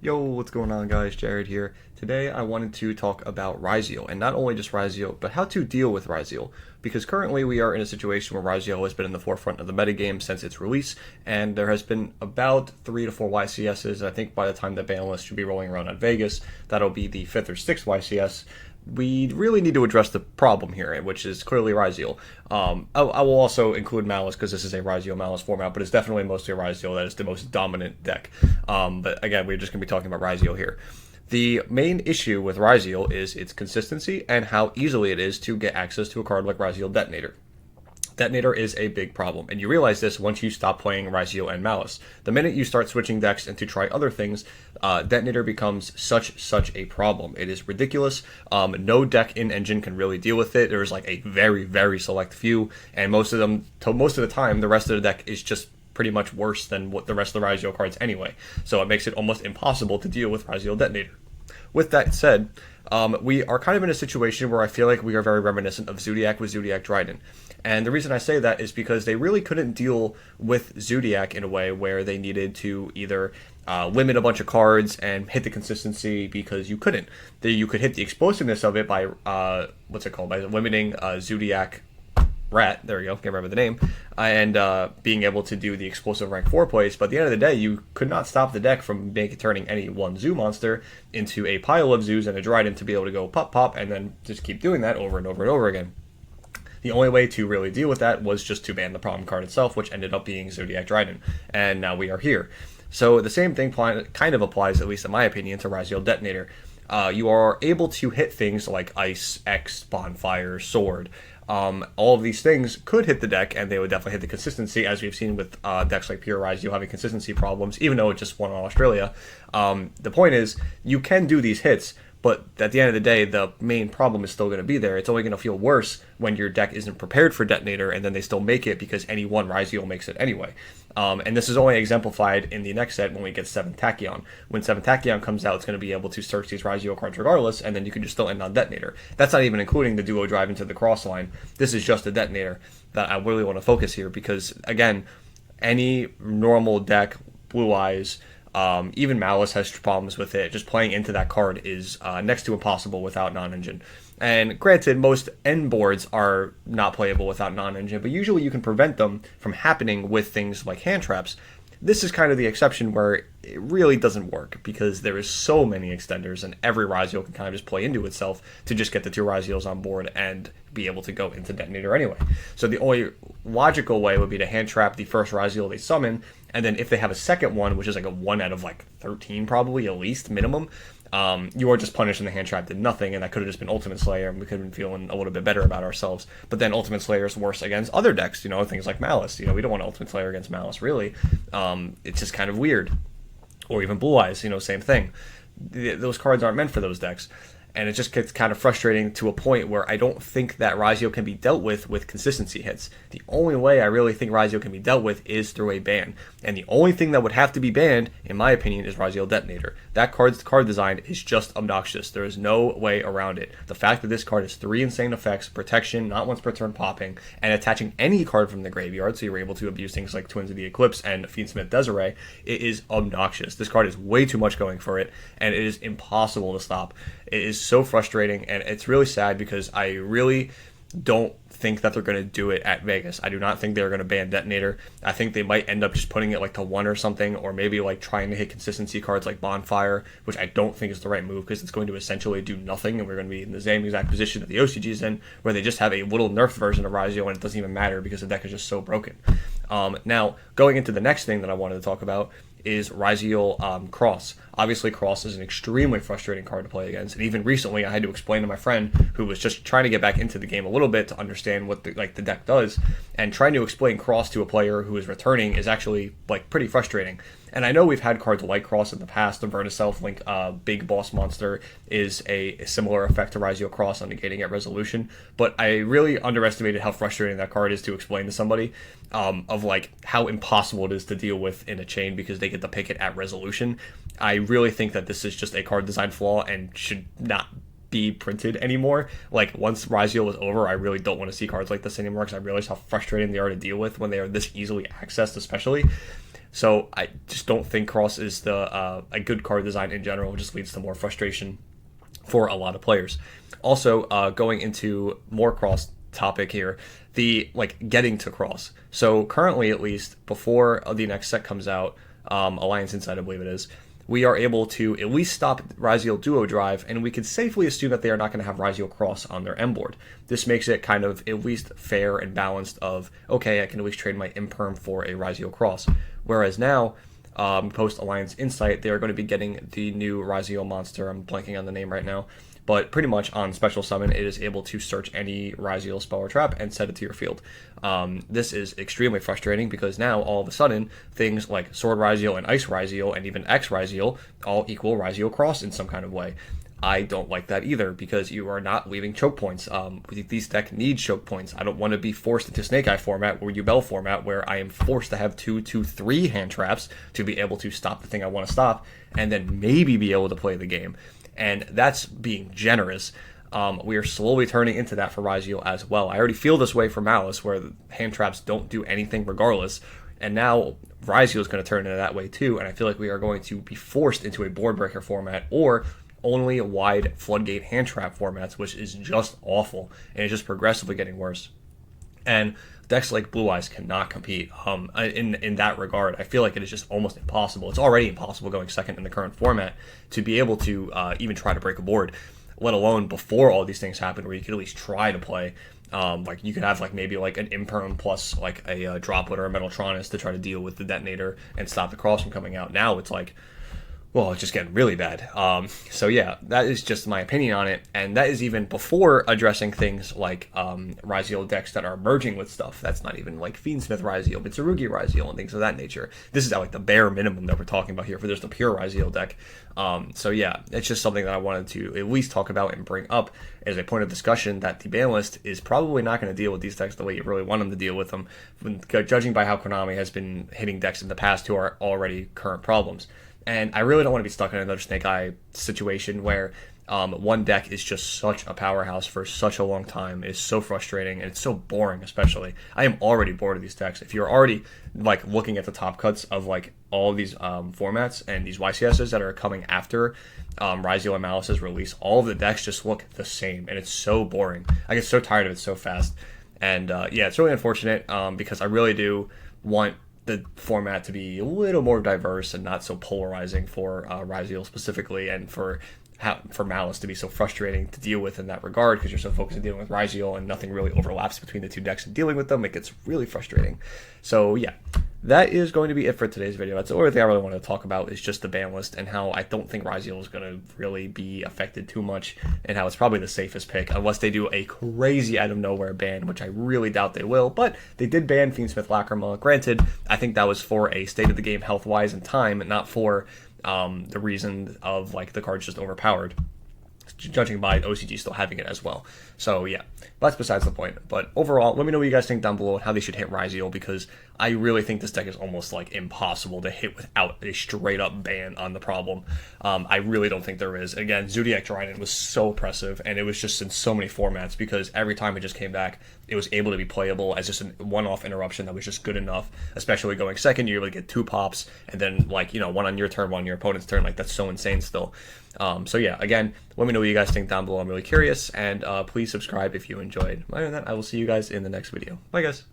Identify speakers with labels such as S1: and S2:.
S1: Yo, what's going on, guys? Jared here. Today I wanted to talk about Ryzeal, and not only just Ryzeal, but how to deal with Ryzeal. Because currently we are in a situation where Ryzeal has been in the forefront of the metagame since its release, and there has been about 3 to 4 YCSs, and I think by the time the ban list should be rolling around on Vegas, that'll be the 5th or 6th YCS. We really need to address the problem here, which is clearly Ryzeal. I will also include Malice because this is a Ryzeal Malice format, but it's definitely mostly Ryzeal that is the most dominant deck. But again, we're just going to be talking about Ryzeal here. The main issue with Ryzeal is its consistency and how easily it is to get access to a card like Ryzeal Detonator. Detonator is a big problem, and you realize this once you stop playing Ryzeal and Malice. The minute you start switching decks and to try other things, Detonator becomes such a problem. It is ridiculous. No deck in Engine can really deal with it. There's like a very select few, and most of the time, the rest of the deck is just pretty much worse than what the rest of the Ryzeal cards anyway. So it makes it almost impossible to deal with Ryzeal Detonator. With that said, we are kind of in a situation where I feel like we are very reminiscent of Zodiac with Zodiac Dryden. And the reason I say that is because they really couldn't deal with Zodiac in a way where they needed to either limit a bunch of cards and hit the consistency, because you couldn't. You could hit the explosiveness of it by, by limiting Zodiac Rat, there we go, can't remember the name, and being able to do the explosive rank 4 plays, but at the end of the day, you could not stop the deck from turning any one zoo monster into a pile of zoos and a Dryden to be able to go pop, and then just keep doing that over and over and over again. The only way to really deal with that was just to ban the problem card itself, which ended up being Zodiac Dryden, and now we are here. So the same thing kind of applies, at least in my opinion, to Ryzeal Detonator. You are able to hit things like Ice, X, Bonfire, Sword. All of these things could hit the deck, and they would definitely hit the consistency, as we've seen with decks like Pure Ryzeal having consistency problems, even though it just won on Australia. The point is, you can do these hits, but at the end of the day, the main problem is still going to be there. It's only going to feel worse when your deck isn't prepared for Detonator, and then they still make it because any one Ryzeal makes it anyway. And this is only exemplified in the next set when we get 7th Tachyon. When 7th Tachyon comes out, it's going to be able to search these Ryzeal cards regardless, and then you can just still end on Detonator. That's not even including the duo drive into the cross line. This is just a Detonator that I really want to focus here because, again, any normal deck, Blue Eyes, even Malice has problems with it. Just playing into that card is next to impossible without non-engine. And granted, most end boards are not playable without non-engine, but usually you can prevent them from happening with things like hand traps. This is kind of the exception where it really doesn't work because there is so many extenders, and every Ryzeal can kind of just play into itself to just get the 2 Ryzeals on board and be able to go into Detonator anyway. So the only logical way would be to hand trap the first Ryzeal they summon, and then if they have a second one, which is like a 1 out of like 13 probably, at least, minimum, you are just punished and the hand trap did nothing, and that could have just been Ultimate Slayer, and we could have been feeling a little bit better about ourselves. But then Ultimate Slayer is worse against other decks, things like Malice. We don't want Ultimate Slayer against Malice, really. It's just kind of weird. Or even Blue Eyes, same thing. Those cards aren't meant for those decks. And it just gets kind of frustrating to a point where I don't think that Ryzeal can be dealt with consistency hits. The only way I really think Ryzeal can be dealt with is through a ban. And the only thing that would have to be banned, in my opinion, is Ryzeal Detonator. That card's card design is just obnoxious. There is no way around it. The fact that this card has 3 insane effects, protection, not once per turn popping, and attaching any card from the graveyard, so you're able to abuse things like Twins of the Eclipse and Fiendsmith Desiree, it is obnoxious. This card is way too much going for it, and it is impossible to stop. It is so frustrating, and it's really sad because I really don't think that they're going to do it at Vegas. I do not think they're going to ban Detonator. I think they might end up just putting it like to 1 or something, or maybe like trying to hit consistency cards like Bonfire, which I don't think is the right move because it's going to essentially do nothing, and we're going to be in the same exact position that the OCG is in, where they just have a little nerfed version of Ryzeal and it doesn't even matter because the deck is just so broken. Now, going into the next thing that I wanted to talk about is Ryzeal Cross. Obviously, Cross is an extremely frustrating card to play against, and even recently I had to explain to my friend who was just trying to get back into the game a little bit to understand what the deck does, and trying to explain Cross to a player who is returning is actually pretty frustrating. And I know we've had cards like Cross in the past. The Vertiself Link Big Boss Monster is a similar effect to Ryzeal Cross on negating at resolution, but I really underestimated how frustrating that card is to explain to somebody, of how impossible it is to deal with in a chain because they get to pick it at resolution. I really think that this is just a card design flaw and should not be printed anymore. Once Ryzeal is over, I really don't want to see cards like this anymore because I realize how frustrating they are to deal with when they are this easily accessed, especially. So I just don't think Cross is a good card design in general. It just leads to more frustration for a lot of players. Also, going into more Cross topic here, the like getting to Cross. So currently, at least before the next set comes out, Alliance Inside, I believe it is, we are able to at least stop Ryzeal Duo Drive, and we can safely assume that they are not going to have Ryzeal Cross on their M board. This makes it kind of at least fair and balanced of, okay, I can at least trade my Imperm for a Ryzeal Cross. Whereas now, post Alliance Insight, they are going to be getting the new Ryzeal monster. I'm blanking on the name right now. But pretty much on Special Summon, it is able to search any Ryzeal spell or trap and set it to your field. This is extremely frustrating because now, all of a sudden, things like Sword Ryzeal and Ice Ryzeal and even X Ryzeal all equal Ryzeal Cross in some kind of way. I don't like that either because you are not leaving choke points. These decks need choke points. I don't want to be forced into Snake Eye format or Yubel format where I am forced to have 2-3 hand traps to be able to stop the thing I want to stop and then maybe be able to play the game. And that's being generous. We are slowly turning into that for Ryzeal as well. I already feel this way for Malice, where the hand traps don't do anything regardless. And now Ryzeal is going to turn into that way too. And I feel like we are going to be forced into a board breaker format or only wide floodgate hand trap formats, which is just awful. And it's just progressively getting worse. And decks like Blue Eyes cannot compete in that regard. I feel like it is just almost impossible. It's already impossible going second in the current format to be able to even try to break a board, let alone before all these things happen where you could at least try to play. Like you could have like maybe like an Imperm plus like a Droplet or a Metaltronus to try to deal with the Detonator and stop the Cross from coming out. Now it's like, well, it's just getting really bad. So yeah, that is just my opinion on it, and that is even before addressing things like Ryzeal decks that are merging with stuff. That's not even like Fiendsmith Ryzeal, Mitsurugi Ryzeal, and things of that nature. This is at like the bare minimum that we're talking about here for just a pure Ryzeal deck. So yeah, it's just something that I wanted to at least talk about and bring up as a point of discussion that the ban list is probably not going to deal with these decks the way you really want them to deal with them, judging by how Konami has been hitting decks in the past who are already current problems. And I really don't want to be stuck in another Snake Eye situation where one deck is just such a powerhouse for such a long time. It is so frustrating and it's so boring, especially. I am already bored of these decks. If you're already like looking at the top cuts of like all of these formats and these YCSs that are coming after Ryzeal and Malice's release, all of the decks just look the same and it's so boring. I get so tired of it so fast. And yeah, it's really unfortunate because I really do want the format to be a little more diverse and not so polarizing for Ryzeal specifically, and for Malice to be so frustrating to deal with in that regard because you're so focused on dealing with Ryzeal and nothing really overlaps between the two decks and dealing with them. It gets really frustrating. So yeah, that is going to be it for today's video. That's the only thing I really want to talk about is just the ban list and how I don't think Ryzeal is going to really be affected too much and how it's probably the safest pick unless they do a crazy out of nowhere ban, which I really doubt they will. But they did ban Fiendsmith Lacrima. Granted, I think that was for a state of the game health-wise and time, and not for the reason of like the card's just overpowered, judging by OCG still having it as well. So yeah, that's besides the point. But overall, let me know what you guys think down below and how they should hit Ryzeal, because I really think this deck is almost like impossible to hit without a straight up ban on the problem. I really don't think there is. Again, Zodiac Trident was so oppressive, and it was just in so many formats because every time it just came back, it was able to be playable as just a one-off interruption that was just good enough, especially going second, you're able to get 2 pops, and then like, you know, one on your turn, one on your opponent's turn. Like, that's so insane still. So yeah, again, let me know what you guys think down below. I'm really curious, and please subscribe if you enjoyed. Other than that, I will see you guys in the next video. Bye, guys.